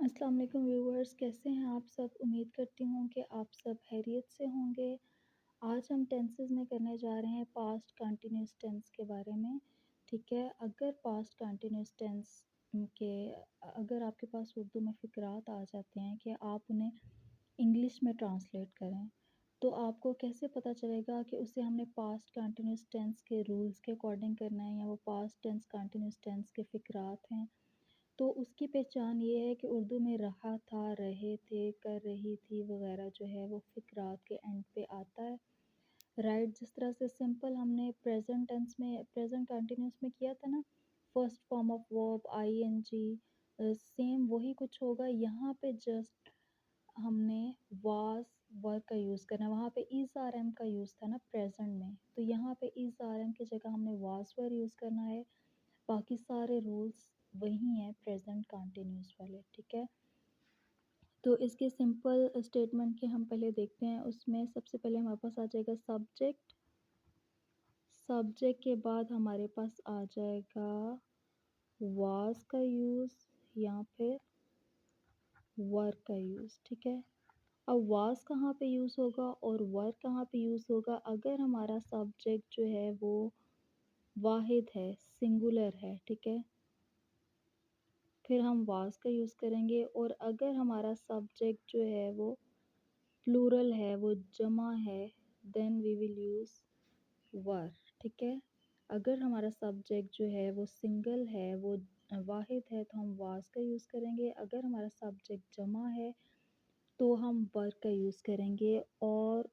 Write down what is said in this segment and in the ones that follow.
अस्सलाम वालेकुम व्यूअर्स, कैसे हैं आप सब? उम्मीद करती हूँ कि आप सब खैरियत से होंगे। आज हम टेंसेस में करने जा रहे हैं पास्ट कंटिन्यूअस टेंस के बारे में, ठीक है? अगर पास्ट कंटिन्यूअस टेंस के अगर आपके पास उर्दू में फ़िक़रात आ जाते हैं कि आप उन्हें इंग्लिश में ट्रांसलेट करें, तो आपको कैसे पता चलेगा कि उसे हमने पास्ट कंटिन्यूअस टेंस के रूल्स के अकॉर्डिंग करना है या वो पास्ट टेंस कंटिन्यूअस टेंस के फ़िक़रात हैं? तो उसकी पहचान ये है कि उर्दू में रहा था, रहे थे, कर रही थी वगैरह जो है वो फ़िक़रात के एंड पे आता है, राइट? जिस तरह से सिंपल हमने प्रेज़ेंट टेंस में प्रेज़ेंट कंटीन्यूअस में किया था ना, first form of verb ING same वही कुछ होगा। यहाँ पे जस्ट हमने वाज़ वर का यूज़ करना है, वहाँ पे इज़ आर एम का यूज़ था ना प्रेज़ेंट में, तो यहाँ पे इज़ आर एम की जगह हमने वाज़ वर यूज़ करना है। बाकी सारे रूल्स वही हैं प्रेजेंट कंटिन्यूअस वाले, ठीक है? तो इसके सिंपल स्टेटमेंट के हम पहले देखते हैं। उसमें सबसे पहले हमारे पास आ जाएगा सब्जेक्ट। सब्जेक्ट के बाद हमारे पास आ जाएगा वाज का यूज़ या फिर वर का यूज़, ठीक है? अब वाज कहाँ पे यूज़ होगा और वर कहाँ पे यूज़ होगा? अगर हमारा सब्जेक्ट जो है वो वाहिद है, सिंगुलर है, ठीक है? फिर हम वाज का यूज़ करेंगे। और अगर हमारा सब्जेक्ट जो है वो प्लूरल है, वो जमा है, देन वी विल यूज़ वर, ठीक है? अगर हमारा सब्जेक्ट जो है वो सिंगल है, वो वाहिद है, तो हम वाज का यूज़ करेंगे। अगर हमारा सब्जेक्ट जमा है तो हम वर का यूज़ करेंगे। और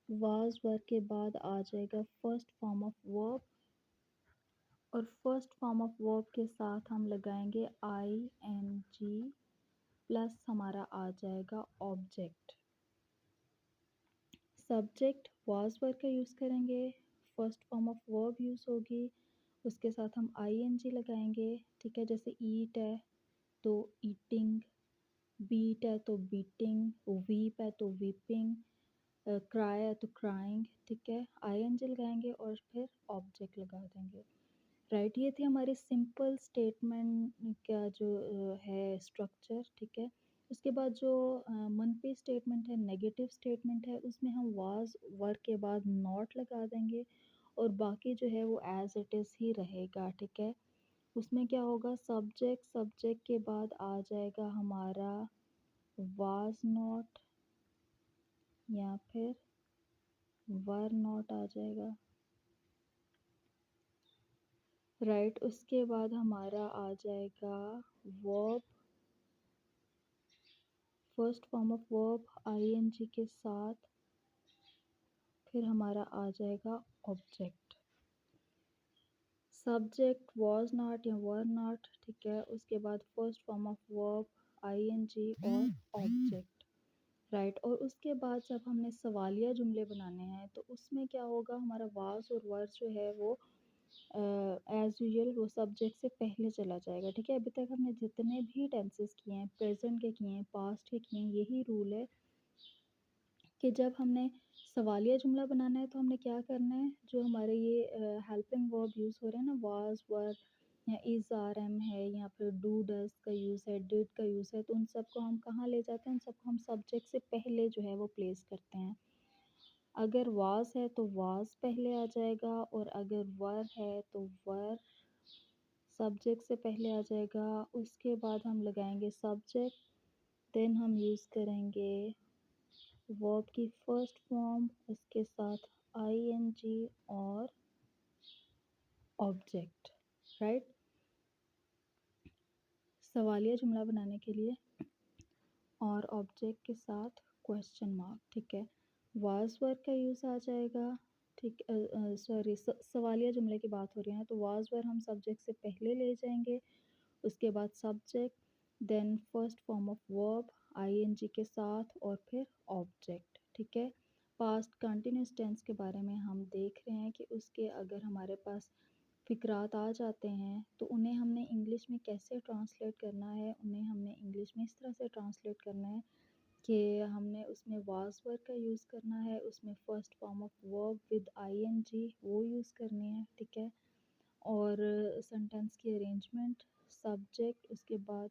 वाज वर के बाद आ जाएगा फर्स्ट फॉर्म ऑफ वर्ब, और फर्स्ट फॉर्म ऑफ वर्ब के साथ हम लगाएंगे आई एन जी प्लस हमारा आ जाएगा ऑब्जेक्ट। सब्जेक्ट वाज वर्ब का यूज़ करेंगे, first form of verb use होगी, उसके साथ हम आई एन जी लगाएंगे, ठीक है? जैसे ईट है तो ईटिंग, बीट है तो बीटिंग, वीप है तो वीपिंग, क्राई है तो क्राइंग, ठीक है? आई एन जी लगाएंगे और फिर ऑब्जेक्ट लगा देंगे, राइट? ये थी हमारी सिंपल स्टेटमेंट का जो है स्ट्रक्चर, ठीक है? उसके बाद जो मनफी स्टेटमेंट है, नेगेटिव स्टेटमेंट है, उसमें हम वाज वर के बाद नॉट लगा देंगे और बाकी जो है वो एज इट इज़ ही रहेगा, ठीक है? उसमें क्या होगा, सब्जेक्ट सब्जेक्ट के बाद आ जाएगा हमारा वाज नॉट या फिर वर नॉट आ जाएगा, राइट? उसके बाद हमारा आ जाएगा verb, first form of verb ING के साथ, फिर हमारा आ जाएगा ऑब्जेक्ट। सब्जेक्ट वाज नॉट या वर नॉट, ठीक है? उसके बाद first form of verb ING और ऑब्जेक्ट, राइट? और उसके बाद जब हमने सवालिया जुमले बनाने हैं तो उसमें क्या होगा, हमारा वाज और वर जो है वो एज़ यूजुअल वो सब्जेक्ट से पहले चला जाएगा, ठीक है? अभी तक हमने जितने भी टेंसेस किए हैं, प्रेजेंट के किए हैं, पास्ट के किए हैं, यही रूल है कि जब हमने सवालिया जुमला बनाना है तो हमने क्या करना है, जो हमारे ये हेल्पिंग वर्ब यूज़ हो रहे हैं ना, वाज वर या इज़ आर एम है या फिर डू डज का यूज़ है, डिड का यूज़ है, तो उन सबको हम कहाँ ले जाते हैं, उन सबको हम सब्जेक्ट से पहले जो है वो प्लेस करते हैं। अगर वाज है तो वाज पहले आ जाएगा, और अगर वर है तो वर सब्जेक्ट से पहले आ जाएगा। उसके बाद हम लगाएंगे सब्जेक्ट, देन हम यूज़ करेंगे वर्ब की फर्स्ट फॉर्म, उसके साथ आईएनजी और ऑब्जेक्ट, राइट? सवालिया जुमला बनाने के लिए और ऑब्जेक्ट के साथ क्वेश्चन मार्क, ठीक है? वाज वर का यूज़ आ जाएगा, ठीक, सॉरी, सवालिया जुमले की बात हो रही है तो वाज वर हम सब्जेक्ट से पहले ले जाएंगे, उसके बाद subject, then first form of verb ING के साथ और फिर ऑब्जेक्ट, ठीक है? पास्ट कंटिन्यूस टेंस के बारे में हम देख रहे हैं कि उसके अगर हमारे पास फ़िक़रात आ जाते हैं तो उन्हें हमने इंग्लिश में कैसे ट्रांसलेट करना है, उन्हें हमने इंग्लिश में इस तरह से ट्रांसलेट करना है कि हमने उसमें वाज वर्ब का यूज़ करना है, उसमें first form of verb with ING वो यूज़ करनी है, ठीक है? और सेंटेंस की अरेंजमेंट, सब्जेक्ट, उसके बाद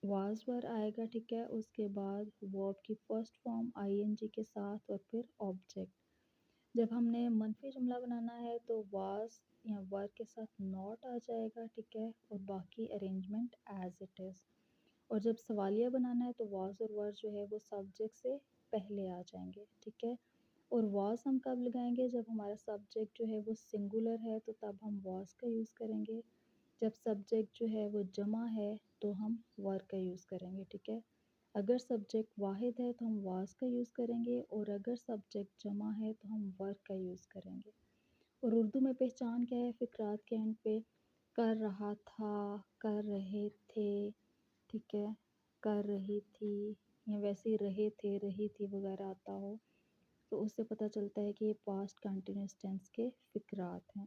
واز ور آئے گا، ٹھیک ہے، اس کے بعد ورب کی فرسٹ فارم آئی این جی کے ساتھ اور پھر آبجیکٹ۔ جب ہم نے منفی جملہ بنانا ہے تو واز یا ور کے ساتھ ناٹ آ جائے گا، ٹھیک ہے، اور باقی ارینجمنٹ ایز اٹ از۔ اور جب سوالیہ بنانا ہے تو واز اور ور جو ہے وہ سبجیکٹ سے پہلے آ جائیں گے، ٹھیک ہے۔ اور واز ہم کب لگائیں گے؟ جب ہمارا سبجیکٹ جو ہے وہ سنگولر ہے تو تب ہم واز کا یوز کریں گے، جب سبجیکٹ جو ہے وہ جمع ہے تو ہم ور کا یوز کریں گے، ٹھیک ہے۔ اگر سبجیکٹ واحد ہے تو ہم واز کا یوز کریں گے، اور اگر سبجیکٹ جمع ہے تو ہم ور کا یوز کریں گے۔ اور اردو میں پہچان کیا ہے؟ فقرات کے اینڈ پہ کر رہا تھا، کر رہے تھے، ٹھیک ہے، کر رہی تھی، یا ویسے ہی رہے تھے، رہی تھی وغیرہ آتا ہو تو اس سے پتہ چلتا ہے کہ یہ پاسٹ کنٹینیوس ٹینس کے فقرات ہیں۔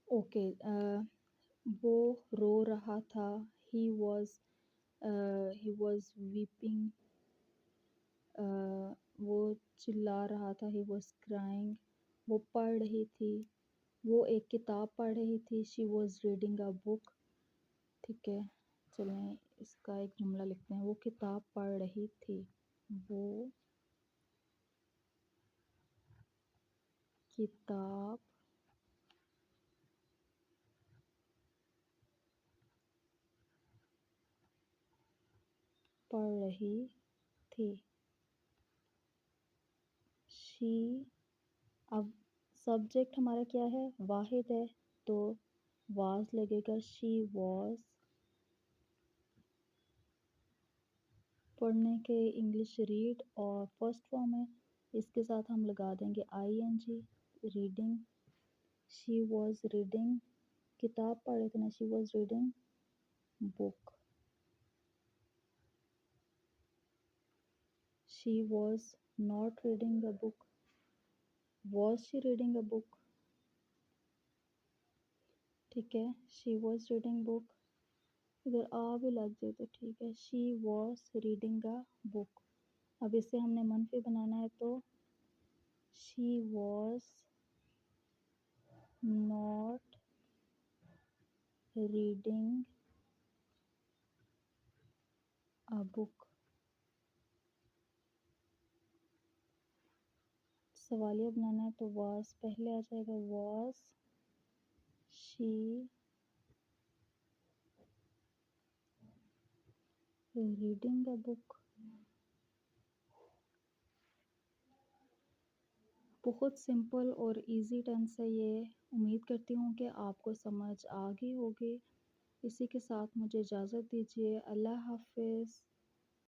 اوکے، وہ رو رہا تھا، ہی واز ویپنگ، وہ چلا رہا تھا، ہی واز کرائنگ، وہ پڑھ رہی تھی، وہ ایک کتاب پڑھ رہی تھی، شی واز ریڈنگ اے بک، ٹھیک ہے۔ چلیں اس کا ایک جملہ لکھتے ہیں، وہ کتاب پڑھ رہی تھی، وہ کتاب پڑھ رہی تھی، شی، اب سبجیکٹ ہمارا کیا ہے؟ واحد ہے تو واز لگے گا، شی واز۔ پڑھنے کے انگلش ریڈ اور فرسٹ فارم ہے، اس کے ساتھ ہم لگا دیں گے I N G, reading, she was reading, کتاب پڑھ رہے تھے نا، she was reading book, she was not reading a book, was she reading a book, ٹھیک ہے، شی واز ریڈنگ بک، اگر آ بھی لگ جائے تو ٹھیک ہے، شی واز ریڈنگ اے بک۔ اب اسے ہم نے منفی بنانا ہے تو شی واز ناٹ ریڈنگ اے بک۔ سوالیہ بنانا ہے تو واز پہلے آ جائے گا، واز شی ریڈنگ اے بک۔ بہت سمپل اور ایزی ٹینس ہے یہ، امید کرتی ہوں کہ آپ کو سمجھ آ گئی ہوگی۔ اسی کے ساتھ مجھے اجازت دیجیے، اللہ حافظ۔